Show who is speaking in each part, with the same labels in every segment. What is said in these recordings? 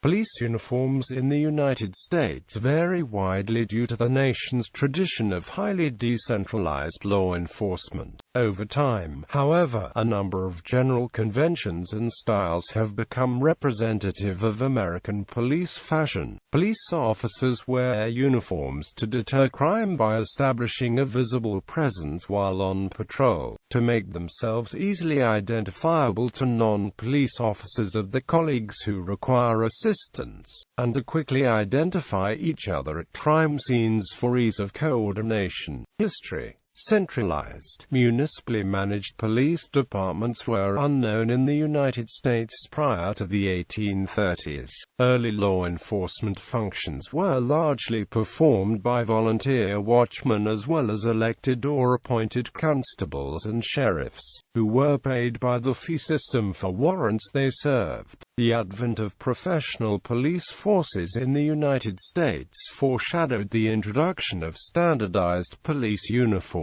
Speaker 1: Police uniforms in the United States vary widely due to the nation's tradition of highly decentralized law enforcement. Over time, however, a number of general conventions and styles have become representative of American police fashion. Police officers wear uniforms to deter crime by establishing a visible presence while on patrol, to make themselves easily identifiable to non-police officers of the colleagues who require assistance, and to quickly identify each other at crime scenes for ease of coordination. History. Centralized, municipally managed police departments were unknown in the United States prior to the 1830s. Early law enforcement functions were largely performed by volunteer watchmen as well as elected or appointed constables and sheriffs, who were paid by the fee system for warrants they served. The advent of professional police forces in the United States foreshadowed the introduction of standardized police uniforms.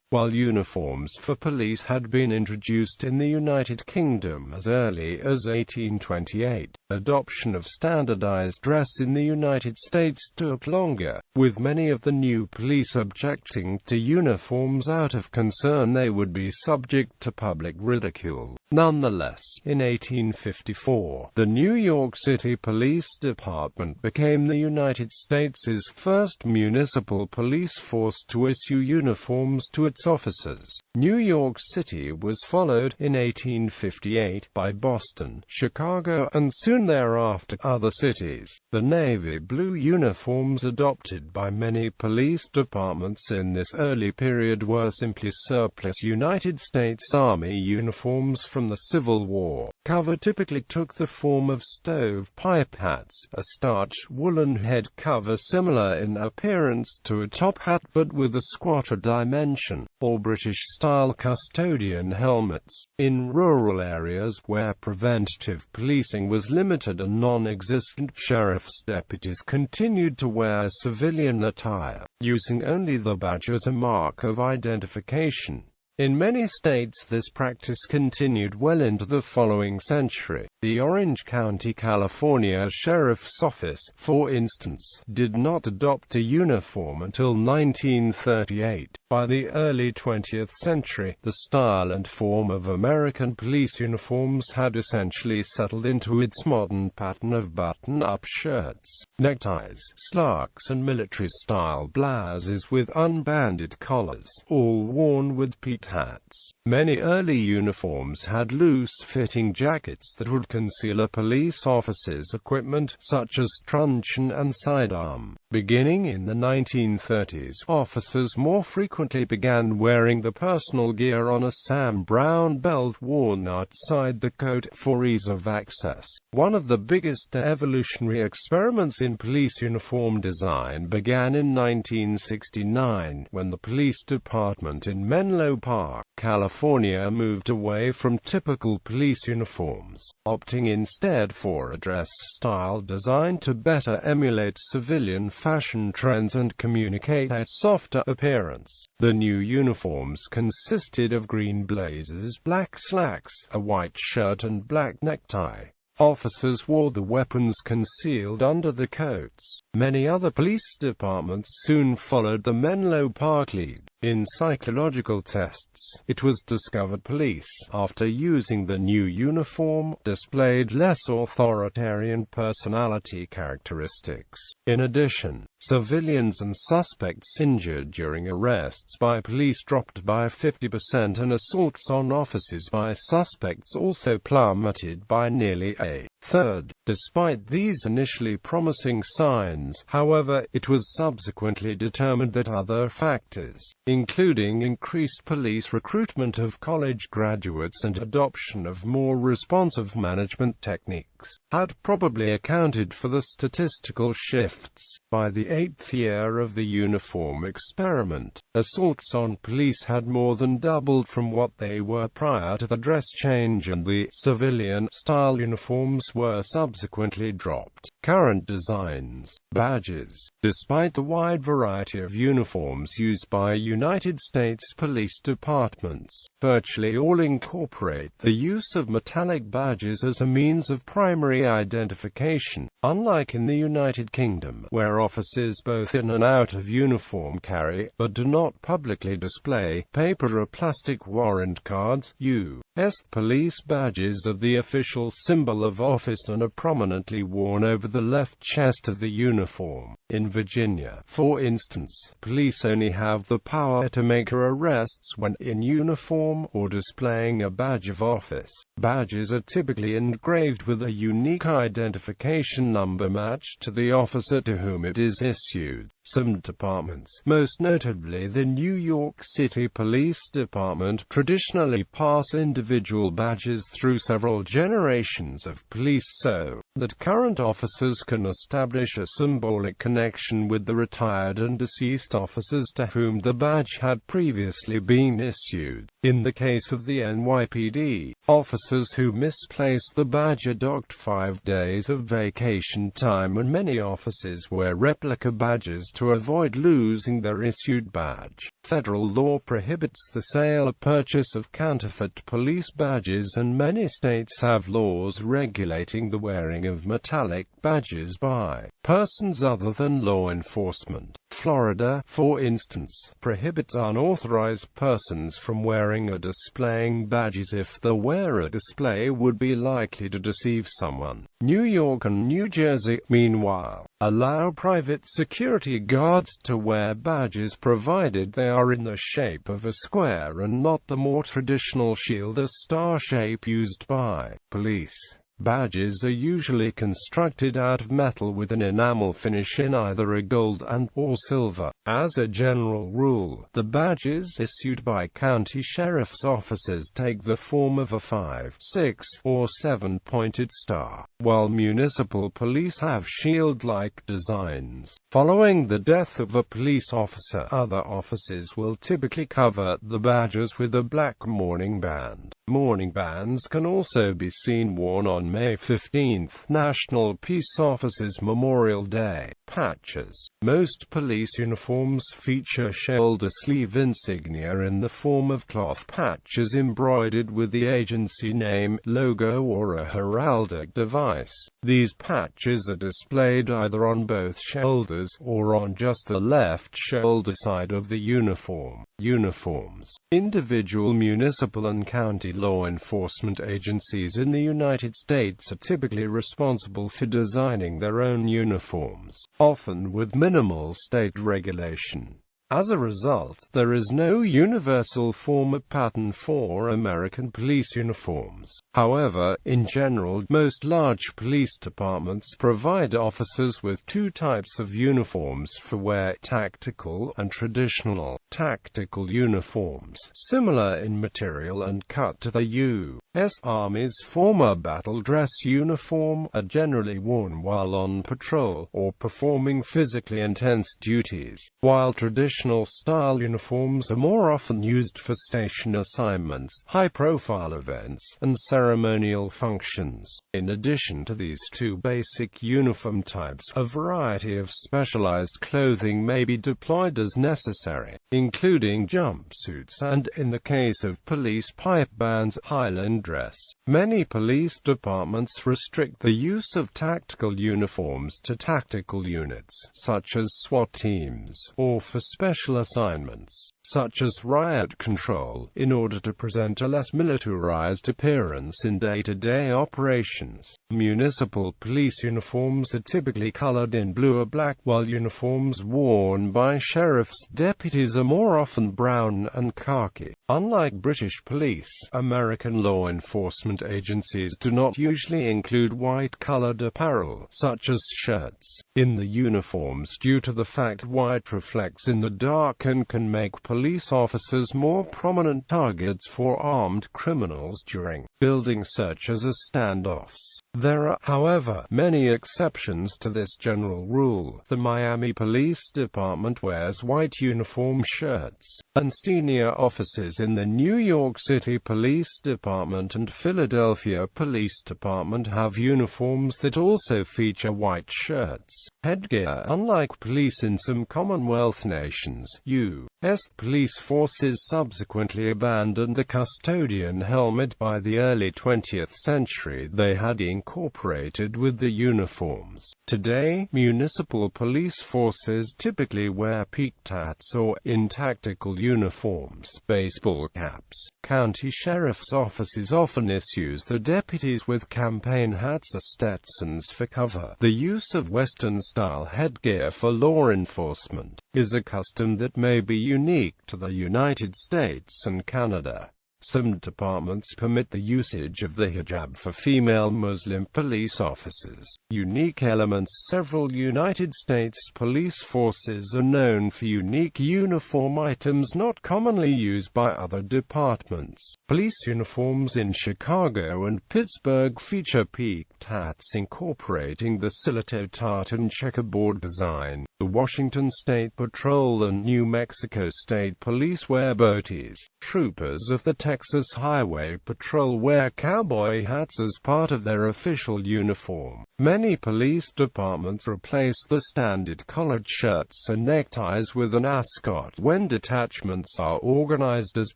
Speaker 1: While uniforms for police had been introduced in the United Kingdom as early as 1828, adoption of standardized dress in the United States took longer, with many of the new police objecting to uniforms out of concern they would be subject to public ridicule. Nonetheless, in 1854, the New York City Police Department became the United States' first municipal police force to issue uniforms to its officers. New York City was followed, in 1858, by Boston, Chicago, and soon thereafter, other cities. The navy blue uniforms adopted by many police departments in this early period were simply surplus United States Army uniforms from the Civil War. Cover typically took the form of stovepipe hats, a starched woolen head cover similar in appearance to a top hat but with a squatter dimension, or British-style custodian helmets. In rural areas where preventative policing was limited and non-existent, sheriff's deputies continued to wear civilian attire, using only the badge as a mark of identification. In many states this practice continued well into the following century. The Orange County, California Sheriff's Office, for instance, did not adopt a uniform until 1938. By the early 20th century, the style and form of American police uniforms had essentially settled into its modern pattern of button-up shirts, neckties, slacks and military-style blouses with unbanded collars, all worn with peaked hats. Many early uniforms had loose-fitting jackets that would conceal a police officer's equipment, such as truncheon and sidearm. Beginning in the 1930s, officers more frequently began wearing the personal gear on a Sam Browne belt worn outside the coat for ease of access. One of the biggest evolutionary experiments in police uniform design began in 1969, when the police department in Menlo Park, California moved away from typical police uniforms, opting instead for a dress-style designed to better emulate civilian fashion trends and communicate a softer appearance. The new uniforms consisted of green blazers, black slacks, a white shirt and black necktie. Officers wore the weapons concealed under the coats. Many other police departments soon followed the Menlo Park lead. In psychological tests, it was discovered police, after using the new uniform, displayed less authoritarian personality characteristics. In addition, civilians and suspects injured during arrests by police dropped by 50% and assaults on officers by suspects also plummeted by nearly a third. Despite these initially promising signs, however, it was subsequently determined that other factors, including increased police recruitment of college graduates and adoption of more responsive management techniques, had probably accounted for the statistical shifts. By the 8th year of the uniform experiment, assaults on police had more than doubled from what they were prior to the dress change, and the civilian-style uniforms were subsequently dropped. Current designs, badges. Despite the wide variety of uniforms used by United States police departments, virtually all incorporate the use of metallic badges as a means of primary primary identification, unlike in the United Kingdom, where officers both in and out of uniform carry, but do not publicly display, paper or plastic warrant cards. U.S. police badges are the official symbol of office and are prominently worn over the left chest of the uniform. In Virginia, for instance, police only have the power to make arrests when in uniform or displaying a badge of office. Badges are typically engraved with a unique identification number matched to the officer to whom it is issued. Some departments, most notably the New York City Police Department, traditionally pass individual badges through several generations of police so that current officers can establish a symbolic connection with the retired and deceased officers to whom the badge had previously been issued. In the case of the NYPD, officers who misplace the badge are docked 5 days of vacation time, and many officers wear replica badges to avoid losing their issued badge. Federal law prohibits the sale or purchase of counterfeit police badges, and many states have laws regulating the wearing of metallic badges by persons other than law enforcement. Florida, for instance, prohibits unauthorized persons from wearing or displaying badges if the wearer display would be likely to deceive someone. New York and New Jersey, meanwhile, allow private security guards to wear badges provided they are in the shape of a square and not the more traditional shield or star shape used by police. Badges are usually constructed out of metal with an enamel finish in either a gold and/or silver. As a general rule, the badges issued by county sheriff's offices take the form of a 5, 6, or 7-pointed star, while municipal police have shield-like designs. Following the death of a police officer, other officers will typically cover the badges with a black mourning band. Mourning bands can also be seen worn on May 15th, National Peace Officers' Memorial Day. Patches. Most police uniforms feature shoulder sleeve insignia in the form of cloth patches embroidered with the agency name, logo, or a heraldic device. These patches are displayed either on both shoulders or on just the left shoulder side of the uniform. Uniforms. Individual municipal and county law enforcement agencies in the United States are typically responsible for designing their own uniforms, often with minimal state regulation. As a result, there is no universal form or pattern for American police uniforms. However, in general, most large police departments provide officers with two types of uniforms for wear: tactical and traditional. Tactical uniforms, similar in material and cut to the U.S. Army's former battle dress uniform, are generally worn while on patrol or performing physically intense duties, while traditional style uniforms are more often used for station assignments, high-profile events, and ceremonial functions. In addition to these two basic uniform types, a variety of specialized clothing may be deployed as necessary, including jumpsuits and, in the case of police, pipe bands, Highland dress. Many police departments restrict the use of tactical uniforms to tactical units, such as SWAT teams, or for special assignments, such as riot control, in order to present a less militarized appearance in day-to-day operations. Municipal police uniforms are typically colored in blue or black, while uniforms worn by sheriff's deputies are more often brown and khaki. Unlike British police, American law enforcement agencies do not usually include white-colored apparel, such as shirts, in the uniforms due to the fact white reflects in the dark and can make police officers more prominent targets for armed criminals during building searches or standoffs. There are, however, many exceptions to this general rule. The Miami Police Department wears white uniform shirts, and senior officers in the New York City Police Department and Philadelphia Police Department have uniforms that also feature white shirts. Headgear. Unlike police in some Commonwealth nations, U.S. police forces subsequently abandoned the custodian helmet by the early 20th century. They had ink incorporated with the uniforms. Today, municipal police forces typically wear peaked hats or, in tactical uniforms, baseball caps. County sheriff's offices often issues their deputies with campaign hats or Stetsons for cover. The use of Western-style headgear for law enforcement is a custom that may be unique to the United States and Canada. Some departments permit the usage of the hijab for female Muslim police officers. Unique elements. Several United States police forces are known for unique uniform items not commonly used by other departments. Police uniforms in Chicago and Pittsburgh feature peaked hats incorporating the stiletto tartan checkerboard design. The Washington State Patrol and New Mexico State Police wear boaties. Troopers of the Texas Highway Patrol wear cowboy hats as part of their official uniform. Many police departments replace the standard collared shirts and neckties with an ascot when detachments are organized as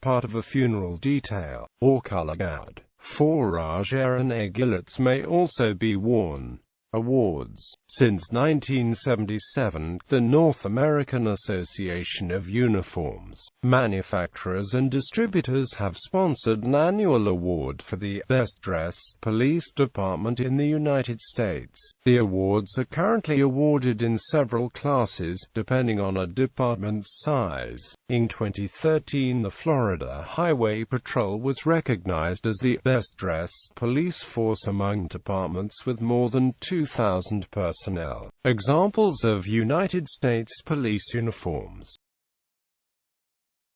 Speaker 1: part of a funeral detail, or color guard. Fourragère and aiguillettes may also be worn. Awards. Since 1977, the North American Association of Uniforms Manufacturers and Distributors have sponsored an annual award for the best-dressed police department in the United States. The awards are currently awarded in several classes, depending on a department's size. In 2013, the Florida Highway Patrol was recognized as the best-dressed police force among departments with more than 2,000 personnel. Examples of United States police uniforms.